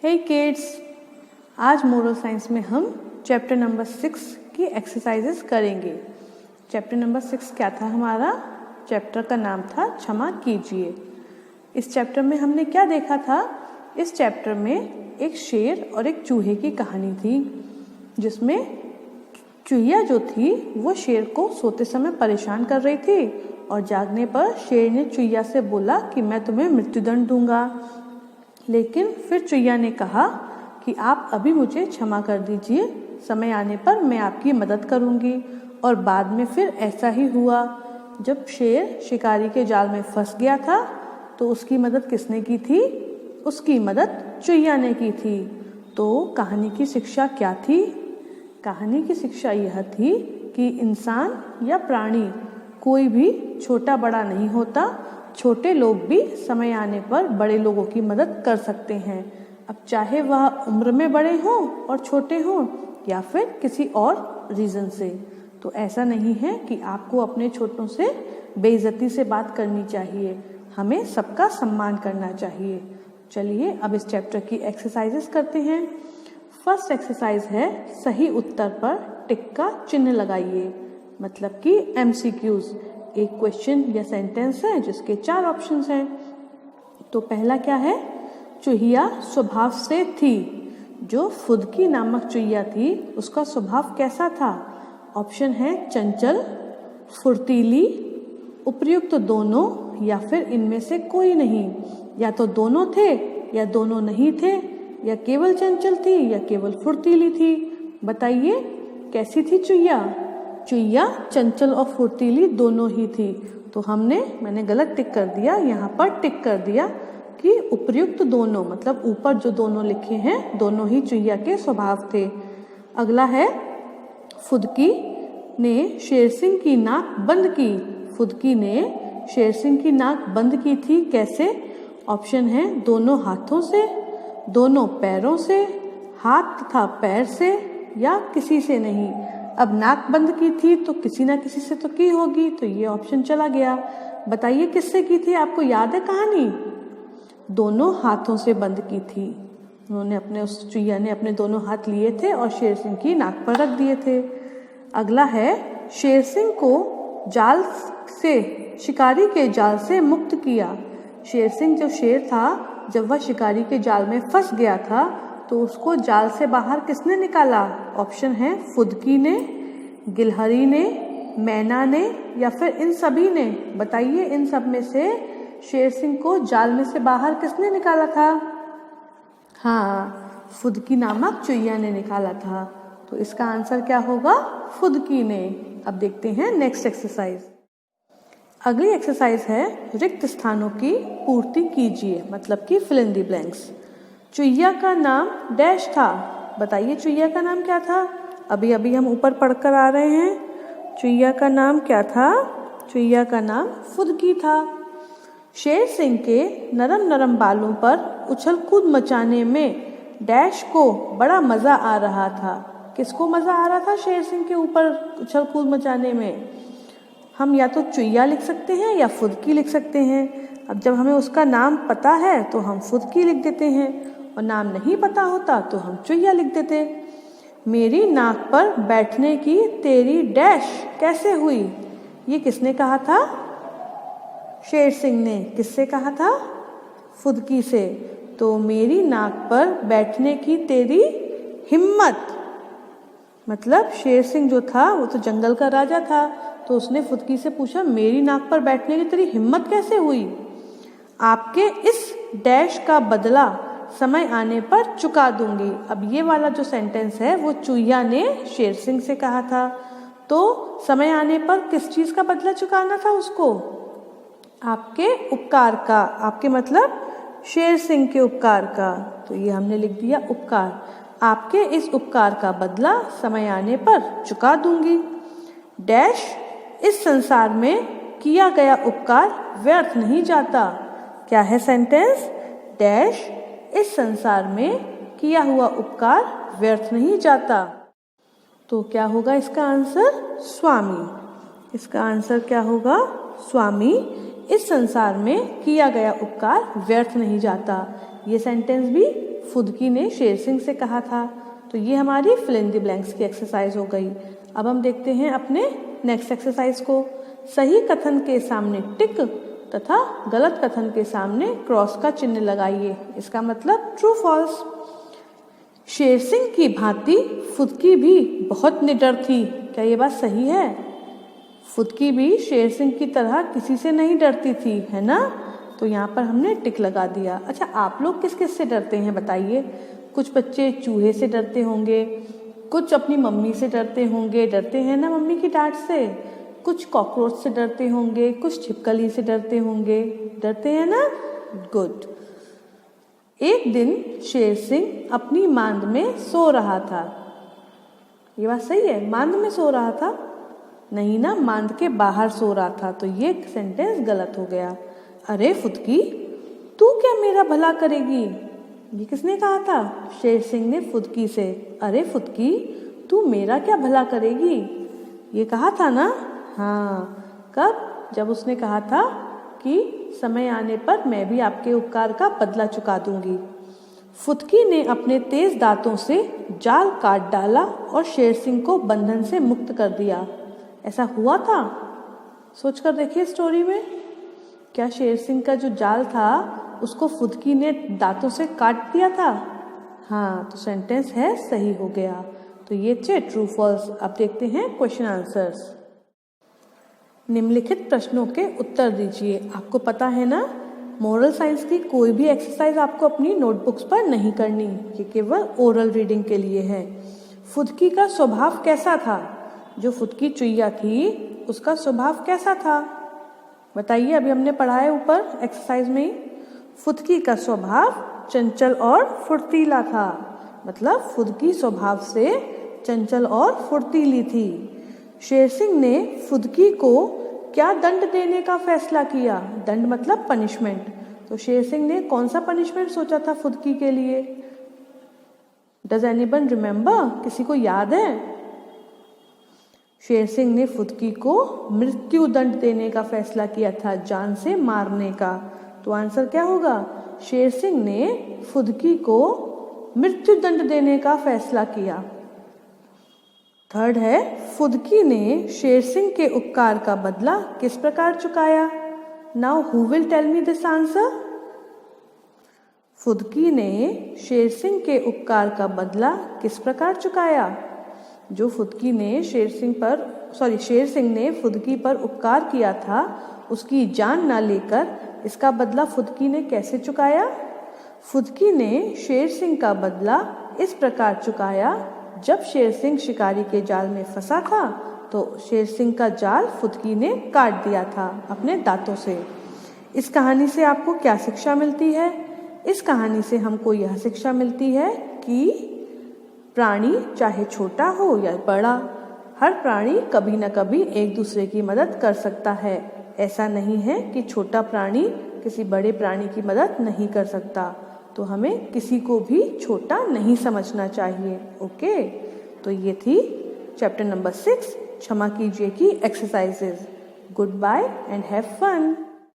हे kids, आज moral science में हम चैप्टर नंबर 6 की एक्सरसाइजेस करेंगे। चैप्टर नंबर 6 क्या था हमारा? चैप्टर का नाम था क्षमा कीजिए। इस चैप्टर में हमने क्या देखा था? इस चैप्टर में एक शेर और एक चूहे की कहानी थी, जिसमें चूहिया जो थी वो शेर को सोते समय परेशान कर रही थी और जागने पर शेर ने चूहिया से बोला कि मैं तुम्हें मृत्युदंड दूंगा। लेकिन फिर चूहिया ने कहा कि आप अभी मुझे क्षमा कर दीजिए, समय आने पर मैं आपकी मदद करूंगी। और बाद में फिर ऐसा ही हुआ। जब शेर शिकारी के जाल में फंस गया था तो उसकी मदद किसने की थी? उसकी मदद चूहिया ने की थी। तो कहानी की शिक्षा क्या थी? कहानी की शिक्षा यह थी कि इंसान या प्राणी कोई भी छोटा बड़ा नहीं होता। छोटे लोग भी समय आने पर बड़े लोगों की मदद कर सकते हैं, अब चाहे वह उम्र में बड़े हों और छोटे हों या फिर किसी और रीज़न से। तो ऐसा नहीं है कि आपको अपने छोटों से बेइज्जती से बात करनी चाहिए, हमें सबका सम्मान करना चाहिए। चलिए अब इस चैप्टर की एक्सरसाइजेस करते हैं। फर्स्ट एक्सरसाइज है सही उत्तर पर टिक का चिन्ह लगाइए, मतलब कि MCQs। एक क्वेश्चन या सेंटेंस है जिसके 4 ऑप्शंस हैं। तो पहला क्या है? चूहिया स्वभाव से थी। जो फुदकी नामक चूहिया थी उसका स्वभाव कैसा था? ऑप्शन है चंचल, फुर्तीली, उपर्युक्त दोनों या फिर इनमें से कोई नहीं। या तो दोनों थे या दोनों नहीं थे, या केवल चंचल थी या केवल फुर्तीली थी। बताइए कैसी थी चूहिया? चूहिया चंचल और फुर्तीली दोनों ही थी। तो मैंने गलत टिक कर दिया, यहाँ पर टिक कर दिया कि उपर्युक्त दोनों, मतलब ऊपर जो दोनों लिखे हैं दोनों ही चूहिया के स्वभाव थे। अगला है फुदकी ने शेर सिंह की नाक बंद की। फुदकी ने शेर सिंह की नाक बंद की थी, कैसे? ऑप्शन है दोनों हाथों से, दोनों पैरों से, हाथ तथा पैर से, या किसी से नहीं। अब नाक बंद की थी तो किसी ना किसी से तो की होगी, तो ये ऑप्शन चला गया। बताइए किससे की थी? आपको याद है कहानी? दोनों हाथों से बंद की थी। उस चूहिया ने अपने दोनों हाथ लिए थे और शेर सिंह की नाक पर रख दिए थे। अगला है शेर सिंह को जाल से, शिकारी के जाल से मुक्त किया। शेर सिंह जो शेर था, जब वह शिकारी के जाल में फंस गया था तो उसको जाल से बाहर किसने निकाला? ऑप्शन है फुदकी ने, गिलहरी ने, मैना ने, या फिर इन सभी ने। बताइए इन सब में से शेर सिंह को जाल में से बाहर किसने निकाला था? हाँ, फुदकी नामक चूहिया ने निकाला था। तो इसका आंसर क्या होगा? फुदकी ने। अब देखते हैं नेक्स्ट एक्सरसाइज। अगली एक्सरसाइज है रिक्त स्थानों की पूर्ति कीजिए, मतलब कि फिल इन द ब्लैंक्स। चूहिया का नाम डैश था। बताइए चूहिया का नाम क्या था? अभी अभी हम ऊपर पढ़कर आ रहे हैं। चूहिया का नाम क्या था? चूहिया का नाम फुदकी था। शेर सिंह के नरम नरम बालों पर उछल कूद मचाने में डैश को बड़ा मजा आ रहा था। किसको मजा आ रहा था शेर सिंह के ऊपर उछल कूद मचाने में? हम या तो चूहिया लिख सकते हैं या फुदकी लिख सकते हैं। अब जब हमें उसका नाम पता है तो हम फुदकी लिख देते हैं, और नाम नहीं पता होता तो हम चूहिया लिख देते। मेरी नाक पर बैठने की तेरी डैश कैसे हुई? ये किसने कहा था? शेर सिंह ने। किससे कहा था? फुदकी से। तो मेरी नाक पर बैठने की तेरी हिम्मत, मतलब शेर सिंह जो था वो तो जंगल का राजा था, तो उसने फुदकी से पूछा मेरी नाक पर बैठने की तेरी हिम्मत कैसे हुई? आपके इस डैश का बदला समय आने पर चुका दूंगी। अब ये वाला जो सेंटेंस है वो चूहिया ने शेर सिंह से कहा था। तो समय आने पर किस चीज का बदला चुकाना था उसको? आपके उपकार का। आपके मतलब शेर सिंह के उपकार का। तो ये हमने लिख दिया उपकार। आपके इस उपकार का बदला समय आने पर चुका दूंगी। डैश इस संसार में किया गया उपकार व्यर्थ नहीं जाता। क्या है सेंटेंस? डैश इस संसार में किया हुआ उपकार व्यर्थ नहीं जाता। तो क्या होगा इसका आंसर? स्वामी। इसका आंसर क्या होगा? स्वामी इस संसार में किया गया उपकार व्यर्थ नहीं जाता। ये सेंटेंस भी फुदकी ने शेर सिंह से कहा था। तो ये हमारी फिल इन द ब्लैंक्स की एक्सरसाइज हो गई। अब हम देखते हैं अपने नेक्स्ट एक्सरसाइज को। सही कथन के सामने टिक तथा गलत कथन के सामने क्रॉस का चिन्ह लगाइए। इसका मतलब ट्रू फॉल्स। शेर सिंह की भांति फुदकी भी बहुत निडर थी। क्या ये बात सही है? फुदकी भी शेर सिंह की तरह किसी से नहीं डरती थी, है ना? तो यहाँ पर हमने टिक लगा दिया। अच्छा, आप लोग किस किस से डरते हैं बताइए। कुछ बच्चे चूहे से डरते होंगे, कुछ अपनी मम्मी से डरते होंगे, डरते हैं ना मम्मी की डांट से। कुछ कॉकरोच से डरते होंगे, कुछ छिपकली से डरते होंगे, डरते हैं ना? गुड। एक दिन शेर सिंह अपनी मांद में सो रहा था। ये बात सही है? मांद में सो रहा था? नहीं ना, मांद के बाहर सो रहा था। तो ये सेंटेंस गलत हो गया। अरे फुदकी, तू क्या मेरा भला करेगी? ये किसने कहा था? शेर सिंह ने फुदकी से। अरे फुदकी, तू मेरा क्या भला करेगी? ये कहा था ना? हाँ। कब? जब उसने कहा था कि समय आने पर मैं भी आपके उपकार का बदला चुका दूंगी। फुदकी ने अपने तेज दांतों से जाल काट डाला और शेर सिंह को बंधन से मुक्त कर दिया। ऐसा हुआ था? सोचकर देखिए स्टोरी में। क्या शेर सिंह का जो जाल था उसको फुदकी ने दांतों से काट दिया था? हाँ, तो सेंटेंस है सही हो गया। तो ये थे ट्रू फॉल्स। अब देखते हैं क्वेश्चन आंसर्स। निम्नलिखित प्रश्नों के उत्तर दीजिए। आपको पता है ना, मोरल साइंस की कोई भी एक्सरसाइज आपको अपनी नोटबुक्स पर नहीं करनी, ये केवल ओरल रीडिंग के लिए है। फुदकी का स्वभाव कैसा था? जो फुदकी चुईया थी उसका स्वभाव कैसा था? बताइए, अभी हमने पढ़ा है ऊपर एक्सरसाइज में ही। फुदकी का स्वभाव चंचल और फुर्तीला था। मतलब फुदकी स्वभाव से चंचल और फुर्तीली थी। शेर सिंह ने फुदकी को क्या दंड देने का फैसला किया? दंड मतलब पनिशमेंट। तो शेर सिंह ने कौन सा पनिशमेंट सोचा था फुदकी के लिए? Does anyone remember? किसी को याद है? शेर सिंह ने फुदकी को मृत्यु दंड देने का फैसला किया था, जान से मारने का। तो आंसर क्या होगा? शेर सिंह ने फुदकी को मृत्यु दंड देने का फैसला किया। थर्ड है, फुदकी ने शेर सिंह के उपकार का बदला किस प्रकार चुकाया? Now who will tell me this answer? फुदकी ने शेर सिंह के उपकार का बदला किस प्रकार चुकाया? जो फुदकी ने शेर सिंह ने फुदकी पर उपकार किया था, उसकी जान न लेकर इसका बदला फुदकी ने कैसे चुकाया? फुदकी ने शेर सिंह का बदला इस प्रकार चुकाया, जब शेर सिंह शिकारी के जाल में फंसा था तो शेर सिंह का जाल फुदकी ने काट दिया था अपने दांतों से। इस कहानी से आपको क्या शिक्षा मिलती है? इस कहानी से हमको यह शिक्षा मिलती है कि प्राणी चाहे छोटा हो या बड़ा, हर प्राणी कभी न कभी एक दूसरे की मदद कर सकता है। ऐसा नहीं है कि छोटा प्राणी किसी बड़े प्राणी की मदद नहीं कर सकता। तो हमें किसी को भी छोटा नहीं समझना चाहिए। ओके, तो ये थी चैप्टर नंबर 6 क्षमा कीजिए की exercises. Good bye and have fun.